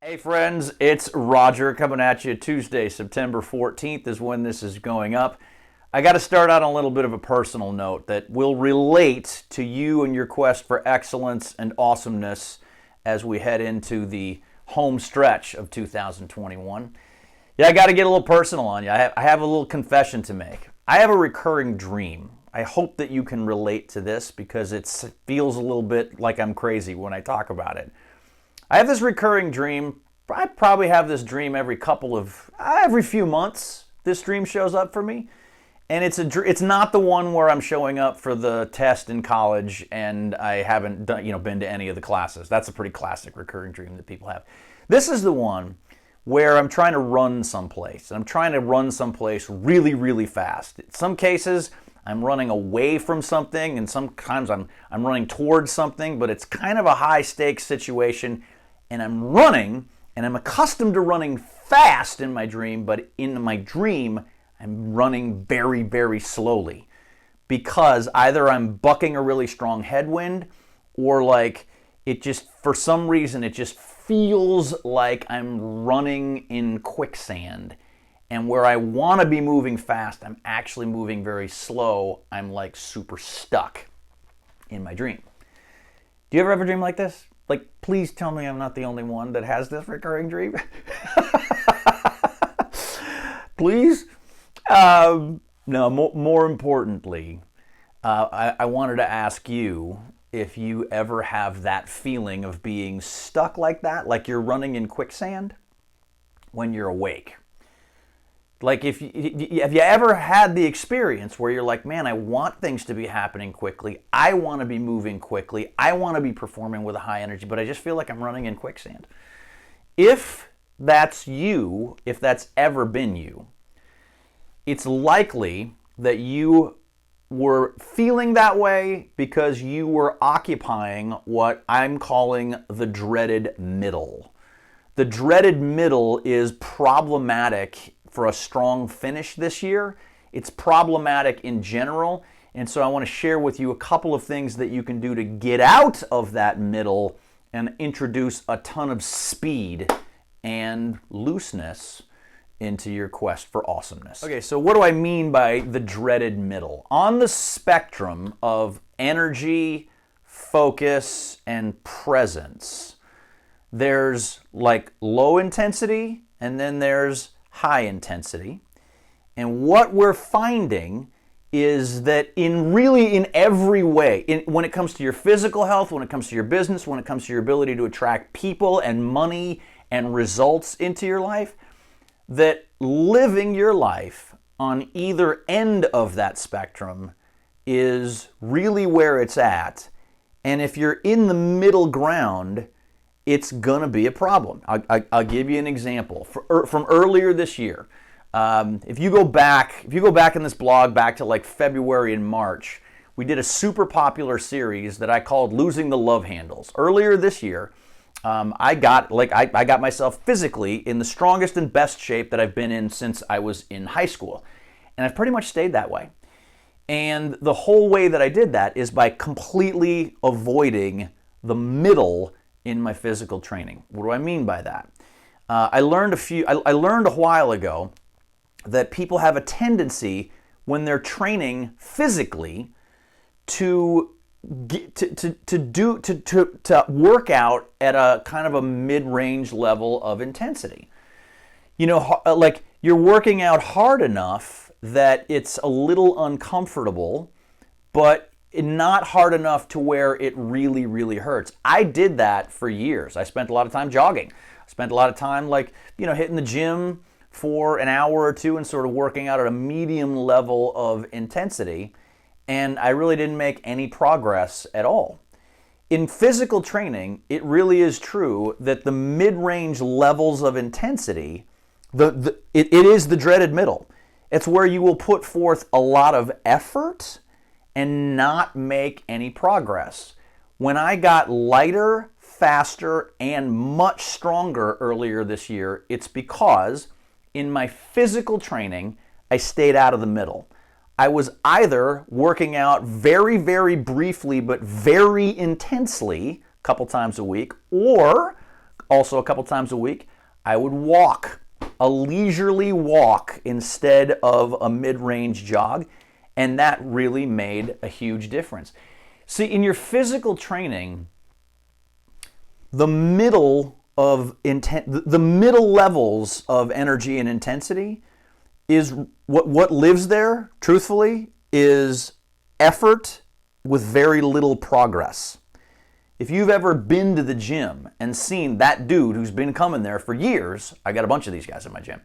Hey friends, it's Roger coming at you. Tuesday, September 14th is when this is going up. I got to start out on a little bit of a personal note that will relate to you and your quest for excellence and awesomeness as we head into the home stretch of 2021. Yeah, I got to get a little personal on you. I have a little confession to make. I have a recurring dream. I hope that you can relate to this because it feels a little bit like I'm crazy when I talk about it. I have this recurring dream. I probably have this dream every few months. This dream shows up for me, and it's not the one where I'm showing up for the test in college and I haven't been to any of the classes. That's a pretty classic recurring dream that people have. This is the one where I'm trying to run someplace, and I'm trying to run someplace really, really fast. In some cases, I'm running away from something, and sometimes I'm running towards something, but it's kind of a high stakes situation. And I'm running, and I'm accustomed to running fast in my dream, but in my dream, I'm running very, very slowly because either I'm bucking a really strong headwind or for some reason, it just feels like I'm running in quicksand. And where I want to be moving fast, I'm actually moving very slow. I'm like super stuck in my dream. Do you ever have a dream like this? Please tell me I'm not the only one that has this recurring dream. Please? No, more importantly, I wanted to ask you if you ever have that feeling of being stuck like that, like you're running in quicksand when you're awake. Have you ever had the experience where you're like, man, I want things to be happening quickly. I want to be moving quickly. I want to be performing with a high energy, but I just feel like I'm running in quicksand. If that's you, if that's ever been you, it's likely that you were feeling that way because you were occupying what I'm calling the dreaded middle. The dreaded middle is problematic for a strong finish this year. It's problematic in general, and so I want to share with you a couple of things that you can do to get out of that middle and introduce a ton of speed and looseness into your quest for awesomeness. Okay, so what do I mean by the dreaded middle? On the spectrum of energy, focus, and presence, there's low intensity, and then there's high intensity. And what we're finding is that in every way, when it comes to your physical health, when it comes to your business, when it comes to your ability to attract people and money and results into your life, that living your life on either end of that spectrum is really where it's at. And if you're in the middle ground, it's going to be a problem. I'll give you an example from earlier this year. If you go back in this blog back to February and March, we did a super popular series that I called Losing the Love Handles. Earlier this year, I got myself physically in the strongest and best shape that I've been in since I was in high school. And I've pretty much stayed that way. And the whole way that I did that is by completely avoiding the middle in my physical training. What do I mean by that? I learned a while ago that people have a tendency when they're training physically to work out at a kind of a mid-range level of intensity. You're working out hard enough that it's a little uncomfortable, but not hard enough to where it really, really hurts. I did that for years. I spent a lot of time jogging. I spent a lot of time hitting the gym for an hour or two and sort of working out at a medium level of intensity. And I really didn't make any progress at all. In physical training, it really is true that the mid-range levels of intensity, it is the dreaded middle. It's where you will put forth a lot of effort and not make any progress. When I got lighter, faster, and much stronger earlier this year, it's because in my physical training, I stayed out of the middle. I was either working out very, very briefly but very intensely a couple times a week, or Also, a couple times a week, I would walk, a leisurely walk instead of a mid-range jog, and that really made a huge difference. See, in your physical training, the middle levels of energy and intensity is what lives there, truthfully, is effort with very little progress. If you've ever been to the gym and seen that dude who's been coming there for years, I got a bunch of these guys in my gym.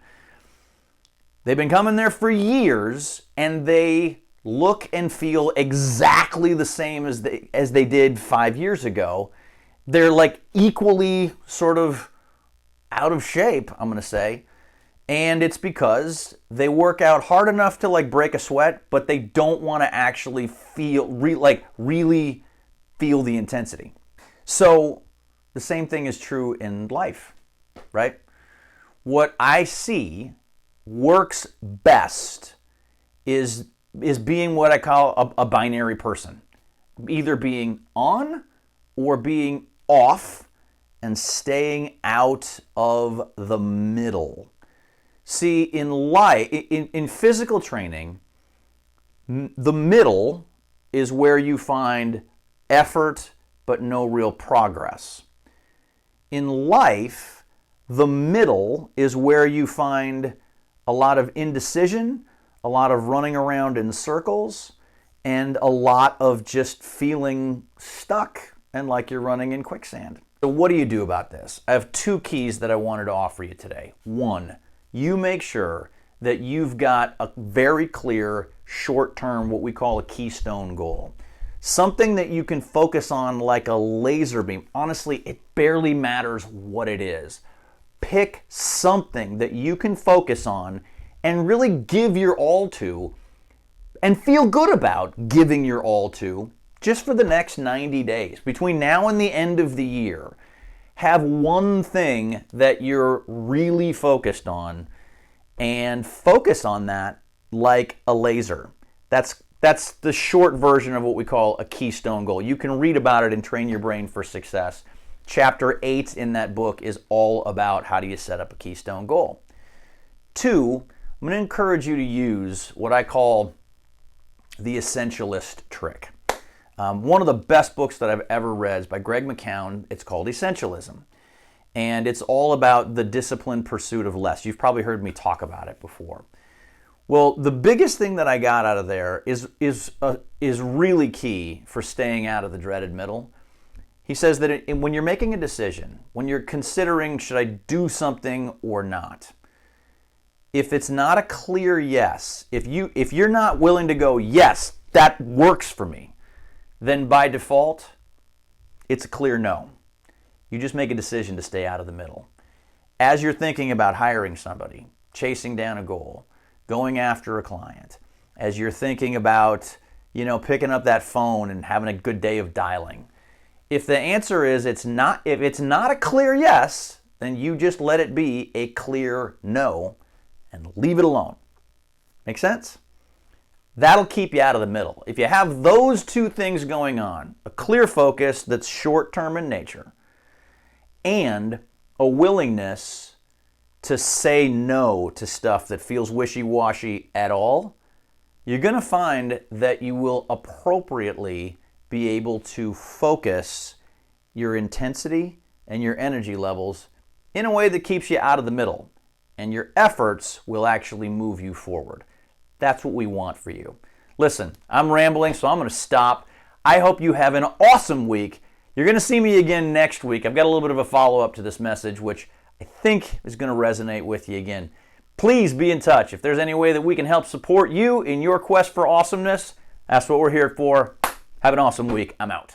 They've been coming there for years and they look and feel exactly the same as they did 5 years ago. They're like equally sort of out of shape, I'm going to say. And it's because they work out hard enough to like break a sweat, but they don't want to actually feel really feel the intensity. So the same thing is true in life, right? What I see works best is being what I call a binary person, either being on or being off and staying out of the middle. See, in life, in physical training, the middle is where you find effort but no real progress. In life, the middle is where you find a lot of indecision, a lot of running around in circles, and a lot of just feeling stuck and like you're running in quicksand. So what do you do about this? I have 2 keys that I wanted to offer you today. 1, you make sure that you've got a very clear short-term, what we call a Keystone goal. Something that you can focus on like a laser beam. Honestly, it barely matters what it is. Pick something that you can focus on and really give your all to and feel good about giving your all to just for the next 90 days. Between now and the end of the year, have one thing that you're really focused on and focus on that like a laser. That's the short version of what we call a Keystone goal. You can read about it in Train Your Brain for Success. Chapter 8 in that book is all about how do you set up a Keystone goal. 2, I'm going to encourage you to use what I call the Essentialist trick. One of the best books that I've ever read is by Greg McKeown. It's called Essentialism. And it's all about the disciplined pursuit of less. You've probably heard me talk about it before. Well, the biggest thing that I got out of there is really key for staying out of the dreaded middle. He says that when you're making a decision, when you're considering should I do something or not, if it's not a clear yes, if you're not willing to go, yes, that works for me, then by default, it's a clear no. You just make a decision to stay out of the middle. As you're thinking about hiring somebody, chasing down a goal, going after a client, as you're thinking about, picking up that phone and having a good day of dialing, if the answer is if it's not a clear yes, then you just let it be a clear no and leave it alone. Make sense? That'll keep you out of the middle. If you have those 2 things going on, a clear focus that's short-term in nature, and a willingness to say no to stuff that feels wishy-washy at all, you're going to find that you will appropriately be able to focus your intensity and your energy levels in a way that keeps you out of the middle, and your efforts will actually move you forward. That's what we want for you. Listen, I'm rambling, so I'm going to stop. I hope you have an awesome week. You're going to see me again next week. I've got a little bit of a follow-up to this message, which I think is going to resonate with you again. Please be in touch. If there's any way that we can help support you in your quest for awesomeness, that's what we're here for. Have an awesome week. I'm out.